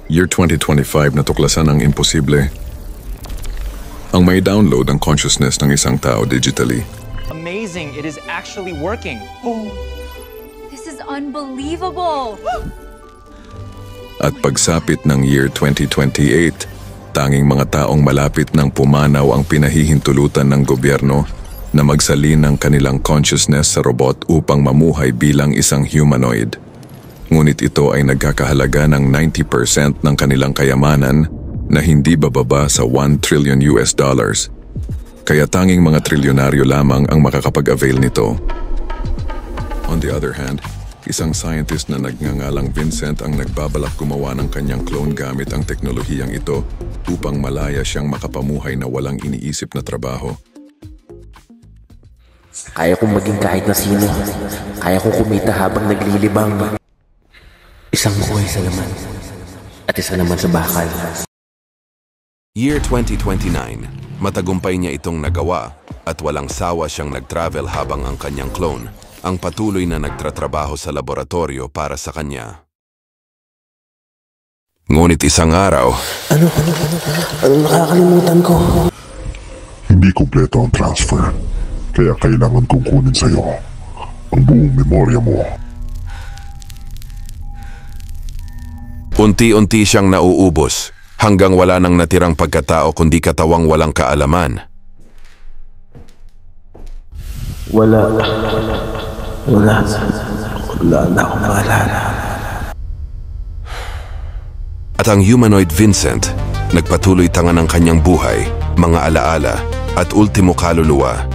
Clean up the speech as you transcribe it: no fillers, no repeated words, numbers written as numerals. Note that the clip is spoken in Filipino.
Year 2025 natuklasan ang imposible. Ang may download ang consciousness ng isang tao digitally. Amazing, it is actually working. This is unbelievable. At pagsapit ng year 2028, tanging mga taong malapit ng pumanaw ang pinahihintulutan ng gobyerno na magsalin ng kanilang consciousness sa robot upang mamuhay bilang isang humanoid. Ngunit ito ay nagkakahalaga ng 90% ng kanilang kayamanan na hindi bababa sa $1 trillion. Kaya tanging mga trilyonaryo lamang ang makakapag-avail nito. On the other hand, isang scientist na nagngangalang Vincent ang nagbabalak gumawa ng kanyang clone gamit ang teknolohiyang ito upang malaya siyang makapamuhay na walang iniisip na trabaho. Kaya kong maging kahit na sino. Kaya kong kumita habang naglilibang. Isang buhay sa laman at isa naman sa bakal. Year 2029, matagumpay niya itong nagawa at walang sawa siyang nag-travel habang ang kanyang clone ang patuloy na nagtatrabaho sa laboratorio para sa kanya. Ngunit isang araw... Ano nakakalimutan ko? Hindi kumpleto ang transfer, kaya kailangan kong kunin sa'yo ang buong memorya mo. Unti-unti siyang nauubos hanggang wala nang natirang pagkatao kundi katawang walang kaalaman. Wala na akong maalala. At ang humanoid Vincent nagpatuloy tanga ng kanyang buhay, mga alaala at ultimo kaluluwa